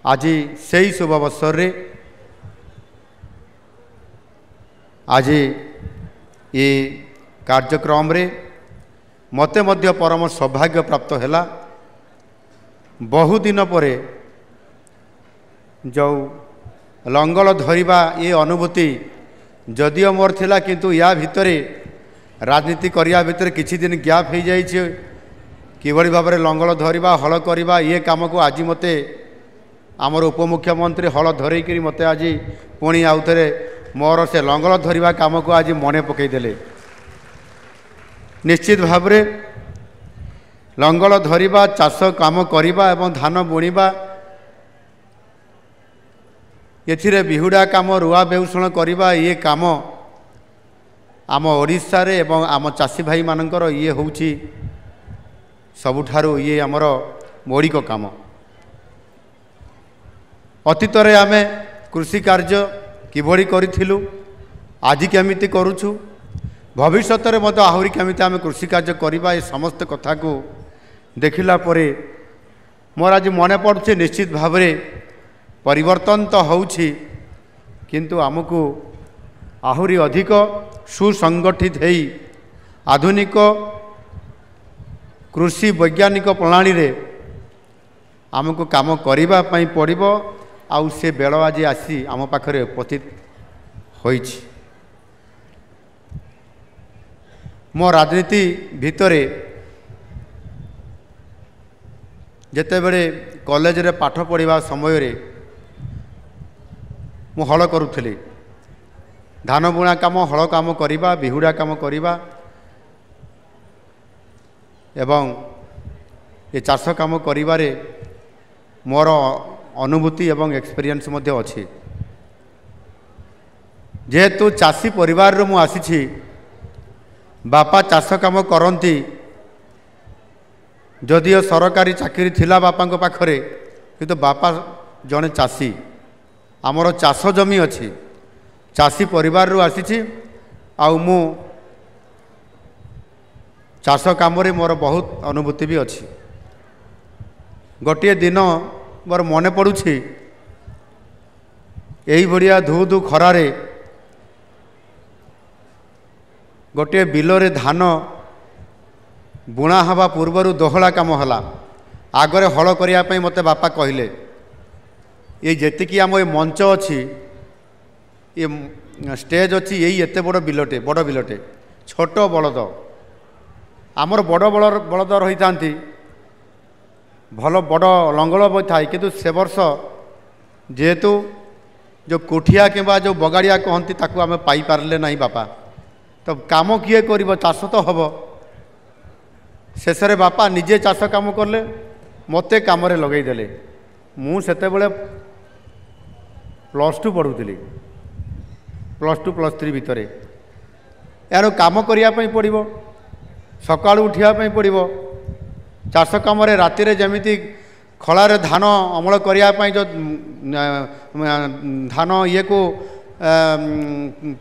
आज से ही शुभ अवसर रे आज ये कार्यक्रम रे मते मध्य परम सौभाग्य प्राप्त हैला। बहु दिन पर जो लंगल धरिबा ये अनुभूति जदियो मोर थिला किंतु या भितरे राजनीति करिया भितर किछि दिन गैप हो जाइए किभଳି भाବରେ लंगल धरिबा हल करिबा ये काम को आज मते आमर उपमुख्यमंत्री हल धरैकरी मते आज पुणी आउ थे मोर से लंगल धरिबा काम को आज मने पकईदेले। निश्चित भाव रे लंगल धरिबा चाष काम करिबा एवं धान बुणिबा एथिरे बिहुडा काम रुआ बेउषण करिबा ये काम आम ओडिशा रे एवं आम चाषी भाई मानकर ये होउची सबुठारु ये आमर मौलिक काम। अतीत रे आमे कृषि कार्य किभଳି करिथिलु आज केमिति करूछु भविष्य में मत आहरी केमिति आमे कृषि कार्य करिबा ये समस्त कथा को देखिला परे मोर आज मने पड़ुछि निश्चित भाव रे परिवर्तन तो होउछि किंतु आमको आहरी अधिक सुसंगठित हेई आधुनिक कृषि वैज्ञानिक प्रणाली रे आमको काम करिबा पई पड़िबो आउ से बेल आज आसी आम पाखरे उपस्थित होइछि। मो राजनीति भितरे जेते बेले कॉलेज रे पाठ पढ़िबा समय रे मु हल करुथली धान बुणा काम हल काम करिबा बिहुडा काम करिबा एवं ये चाष काम करिबारे मोर अनुभूति एवं एक्सपीरियंस मध्य अछि। जेहेतु चाषी परिवार रो मु आसीछि बापा चाष काम करती जदियो सरकारी चाकरी थिला बापा पाखरे किंतु बापा जड़े चाषी आमर चाष जमी अच्छी चाषी परिवार रू आसीछि आउ मु चाष काम रे मोर बहुत अनुभूति भी अच्छी। गोटे दिन मोर मने पड़ुछि एही भड़िया धू धू खरारे गोटे बिलरे धान बुणा हवा पूर्वर दोहला काम हला आगरे हल करिया पई मते बापा कहले ये जेतिकी आम ये मंच अच्छी ये स्टेज अच्छी यही एते बड़ बिलटे छोट बलद आमर बड़ बलद रही था भल बड़ लंगल थाए किंतु से वर्ष जेहेतु जो कोठिया किंबा जो बगाड़िया कहती ताकू आम पाई पारले नहीं बापा तो काम किए कर चाष तो हम शेष रे बापा निजे चाष काम कले मते काम रे लगेदेले मु सेते बेले +2 पढ़ुली +2 +3 भितर यार काम करने पड़ो सका उठापी पड़ो चाष कम राति जमीती खलारे धान अमल करने जो धान ये को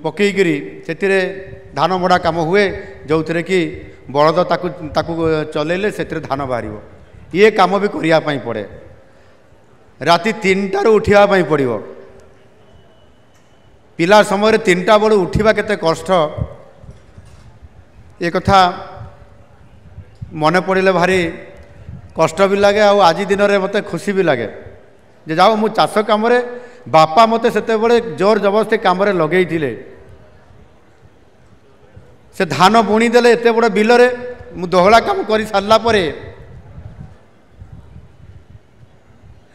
पकईकरी से धान मड़ा काम हुए जो थे कि बलद ताकू चलेले से धान बाहर ये काम भी करने पड़े राति 3टार उठापी पड़ो पिला समय 3टा बेलू उठा केते कष्ट ये कथा मन पड़े भारी कष्ट भी लगे आज दिन में मत खुशी भी लगे जे जाओ मु चाष कम बापा मते सेते बड़े जोर जबरदस्ती काम लगे से धान बुणी देले एते बड़ बिलरे मु दोहला काम कर सारला परे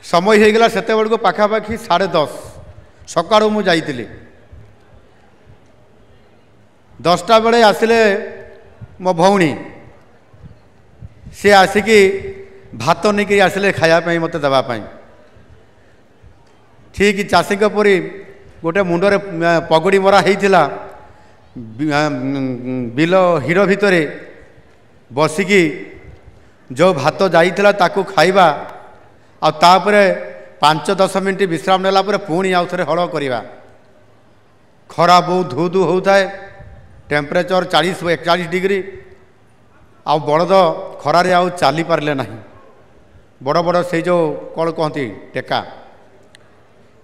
समय हो गला सेते बेलको पाखापाखि 10:30 सकाळु मु जाइतिली 10टा बेले आसिले मो भौणी सी आसिकी भात नहीं आसिले खायापाई मत देवाई ठीक चाषी परी गोटे मुंडरे पगड़ी मरा होता बिल हिड़ भितर बसिकी जो भात जाइथिला ताकू खाइबा आ तापरे 5-10 मिनिट विश्राम नेला परे पुणी आउ थे हल करवा खरा बहुत धू धू होता है टेम्परेचर 40-41 डिग्री आउ बलद खरारे आउ चली पारे ना बड़ बड़ से जो कौन कहती टेका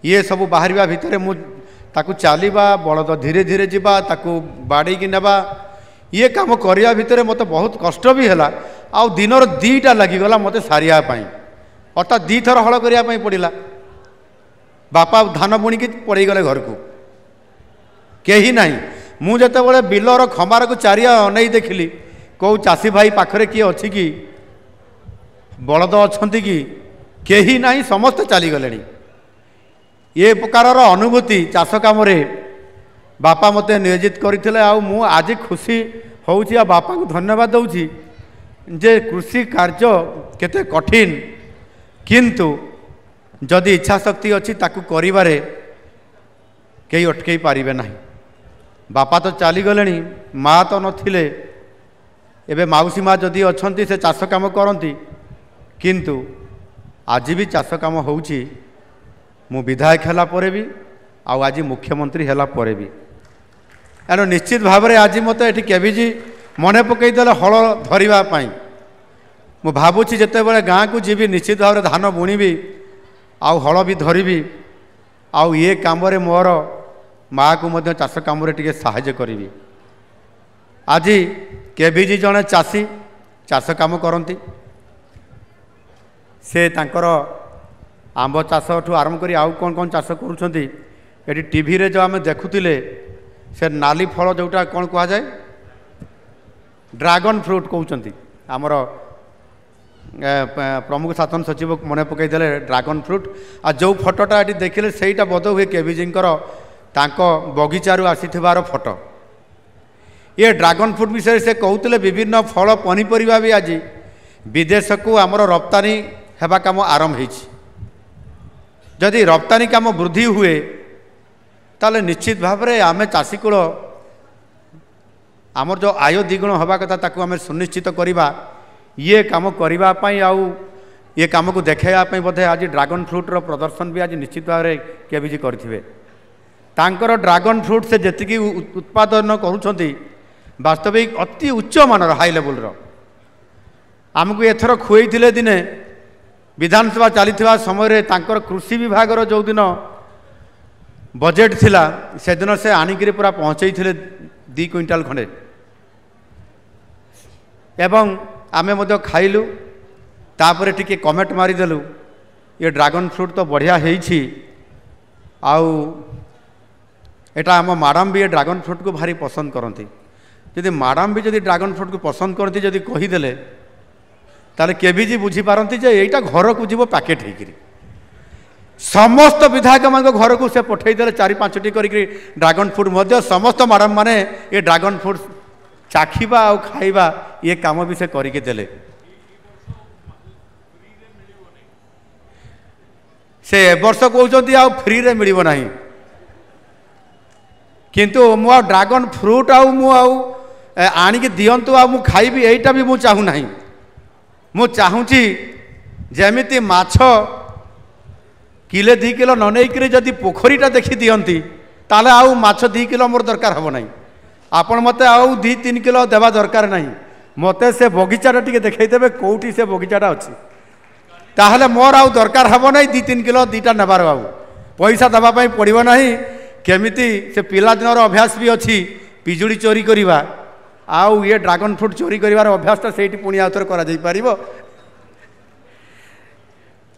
ये सब बाहर भितर मु ताकू चलवा बलद धीरे धीरे जावा ताकू बाड़ी नेबा ये काम करने भितर मत बहुत कष्ट भी है आउ दिनर 2टा लगिगला मत सारिया अर्थात 2 थर हल करने पड़ा बापा धान बुणिकी पड़े गले घर को कहीं ना मुझे बिलर खमार को चारिया अनई देखिली कौ चाषी भाई पाखरे किए अच्छी कि बलद अच्छा कि कहीं ना समस्त चलीगले ये प्रकार अनुभूति चाष कम बापा मत नियोजित करते आज खुशी होउछि बापा को धन्यवाद दूची जे कृषि कार्य केते कठिन किंतु जदि इच्छा शक्ति अच्छी ताकू करिबारे कई अटकई पारिबे नहीं। बापा तो चलीगले माँ तो नथिले एबे माउसी माँ जदि अच्छी से चाष काम करती किंतु आज भी चाष काम होउछि मु विधायक हैला परे भी आज मुख्यमंत्री हैला परे भी एनो निश्चित भाव में आज मत ये केविजी मन पकईदे हल धरवाई मु भावुची जिते बड़े गाँ को जीवी निश्चित भाव में धान बुणीबी आउ हल भी धरबी आउ ये काम मोर माँ को मध्य चाष कम साहाय्य करी। आज केविजी जड़े चाषी चाष काम करती से तांकर आंब चाष आरंभ कर आउ कौन कौन चाष करुँच टीवी रे जो आम देखुले से नाली फल जोटा कौन कह जाए ड्रैगन फ्रूट कहते आमर प्रमुख शासन सचिव मन पकईदे ड्रैगन फ्रूट आ जो फटोटा ये देखिले सहीटा बोध हुए केविजी बगीचारू आसीथिबार फोटो ये ड्रैगन फ्रूट विषय से कहते विभिन्न फल पनीपरिया भी आज विदेश को आमर रप्तानी हेबा काम आरंभ होइछि। जदि रप्तानी काम वृद्धि हुए ताले निश्चित भाव में आम चाषी कूल आमर जो आय द्विगुण हवा कथा ताकू आम सुनिश्चित करवा ये काम करने आउ ये काम को देखाइवाई बोधे आज ड्रैगन फ्रूटर प्रदर्शन भी आज निश्चित भाव में केविजी करेंगे। तांकर ड्रैगन फ्रूट से जी उत्पादन करुँच वास्तविक अति उच्च मानर हाई लेवल आमको एथर खुई दिने विधानसभा चली समय तांकर कृषि विभाग जो दिन बजेट थिला से दिन से आनिक पूरा पहुँचे 2 क्विंटाल खंडे एवं आमे मध्य खाइलु तापर टिके कमेंट मारिदेलु ये ड्रैगन फ्रूट तो बढ़िया होइछि आउ एटा आम मैडम भी ये ड्रैगन फ्रूट को भारी पसंद करती जदि मैडम भी जदि ड्रैगन फ्रूट को पसंद करती जदि कहीदेले ताले केविजी बुझीपारती जे एटा घर को जीव पैकेट होकर समस्त विधायक मान घर को से पठेदेले 4-5टी करी ड्रैगन फ्रूट मध्य समस्त मैडम माने ये ड्रैगन फ्रूट चाखिबा आ खाइबा ये काम भी से करके देले से वर्ष कहते आ फ्री रे मिलिबो नाही किंतु मु ड्रैगन फ्रूट आनिक दियंतु आ मु खाइबी एटा भी मु चाहू नाही मु चाहूची जेमिति माछ किले 2 किलो न नहीं जदि पोखरीटा देखी दियंती ताले आउ माछ 2 किलो मोर दरकार हबो नाही आपण मते आउ 2-3 किलो देवा दरकार नाही मते से बगीचाटा टिके देखै देबे कोउठी से बगीचाटा अछि ताहले मोर आउ दरकार हबो नाही 2-3 किलो 2टा नेबार बाबू पैसा दबा पई पड़िबो नाही केमिति से पिला दिनर अभ्यास भी अछि पिजुड़ी चोरी करिवा आउ ये ड्रैगन फ्रूट चोरी करिवार अभ्यासटा सेठी पुणी आउथर करा जाई परिबो।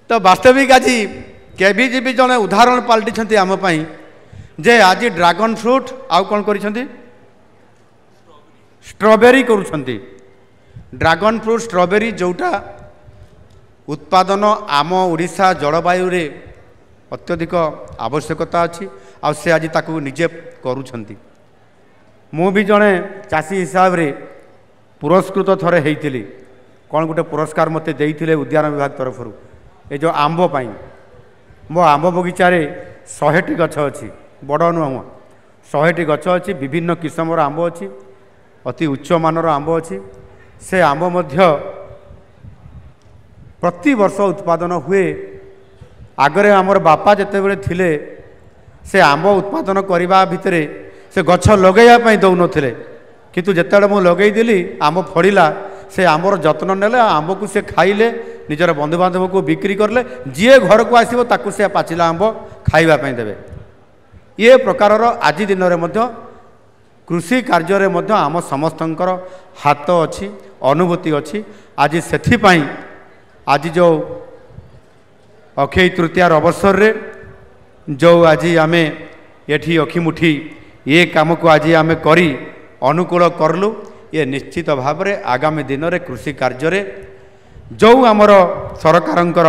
तो वास्तविक आज केविजी भी जड़े उदाहरण पलटि आम जे आज ड्रैगन फ्रूट आउ कौन कर स्ट्रॉबेरी करुँच ड्रैगन फ्रूट स्ट्रॉबेरी जोटा उत्पादन आम ओडिशा जलवायु रे अत्यधिक आवश्यकता अच्छी आ से आज ताकू निजे करुँच मु भी जड़े चाषी हिसाब रे पुरस्कृत थरे होइतिली कौन गोटे पुरस्कार मते देइथिले उद्यान विभाग तरफ ये जो आंब पाई मो आंब बगीचार 100टी गछ अच्छी बड़ नुह 100टी गछ अच्छी विभिन्न किस्मर आंब अच्छी अति उच्च मानर आंब अच्छी से आंब मध्य प्रति वर्ष उत्पादन हुए आगरे आमर बापा जिते बड़े थिले से आंब उत्पादन करने भितर से गछ लगेया दौन थे किंतु जिते मुझे लगेदेली आंब फड़िला से आंबर जत्न नेले आंब को से खाइले निजर बंधुबांधव को बिक्री करले जी घर को आसो ताकू से पाचिला आंब ଖାଇବା ପାଇଁ ଦେବେ। ଏ ପ୍ରକାରର ଆଜି ଦିନରେ ମଧ୍ୟ କୃଷି କାର୍ଯ୍ୟରେ ମଧ୍ୟ ଆମ ସମସ୍ତଙ୍କର ହାତ ଅଛି, ଅନୁଭୂତି ଅଛି। ଆଜି ସେଥିପାଇଁ ଆଜି ଯେଉଁ ଅକ୍ଷୟ ତୃତୀୟାର ଅବସରରେ ଯେଉଁ ଆଜି ଆମେ ଏଠି ଅଖିମୁଠି ଏ କାମକୁ ଆଜି ଆମେ କରି ଅନୁକୂଳ କଲୁ, ଏ ନିଶ୍ଚିତ ଭାବରେ ଆଗାମୀ ଦିନରେ କୃଷି କାର୍ଯ୍ୟରେ ଯେଉଁ ଆମର ସରକାରଙ୍କର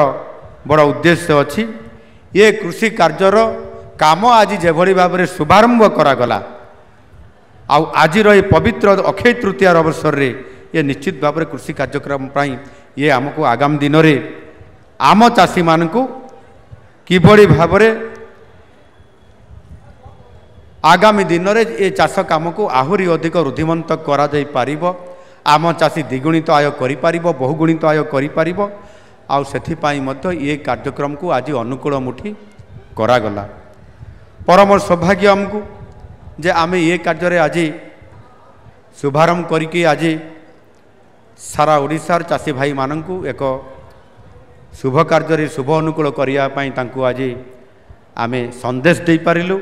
ବଡ଼ ଉଦ୍ଦେଶ୍ୟ ଅଛି, ଏ କୃଷି କାର୍ଯ୍ୟର କାମ ଆଜି ଯେଭଳି ଭାବରେ ଶୁଭାରମ୍ଭ କରାଗଲା, ଆଉ ଆଜିର ଏ ପବିତ୍ର ଅକ୍ଷୟ ତୃତୀୟାର ଅବସରରେ ଏ ନିଶ୍ଚିତ ଭାବରେ କୃଷି କାର୍ଯ୍ୟକ୍ରମ ପାଇଁ ଏ ଆମକୁ ଆଗାମୀ ଦିନରେ ଆମ ଚାଷୀମାନଙ୍କୁ କିଭଳି ଭାବରେ ଆଗାମୀ ଦିନରେ ଏ ଚାଷ କାମକୁ ଆହୁରି ଅଧିକ ରୁଦ୍ଧିମନ୍ତ କରାଯାଇପାରିବ, ଆମ ଚାଷୀ ଦ୍ୱିଗୁଣିତ ଆୟ କରିପାରିବ, ବହୁଗୁଣିତ ଆୟ କରିପାରିବ। ଆଉ ସେଥିପାଇଁ ମଧ୍ୟ ଏ କାର୍ଯ୍ୟକ୍ରମକୁ ଆଜି ଅନୁକୂଳମୁଠି କରାଗଲା। ପରମ ସୌଭାଗ୍ୟ ଆମକୁ ଯେ ଆମେ ଏ କାର୍ଯ୍ୟରେ ଆଜି ଶୁଭାରମ୍ଭ କରିକି ଆଜି ସାରା ଓଡ଼ିଶାର ଚାଷୀ ଭାଇମାନଙ୍କୁ ଏକ ଶୁଭ କାର୍ଯ୍ୟରେ ଶୁଭ ଅନୁକୂଳ କରିବା ପାଇଁ ତାଙ୍କୁ ଆଜି ଆମେ ସନ୍ଦେଶ ଦେଇପାରିଲୁ।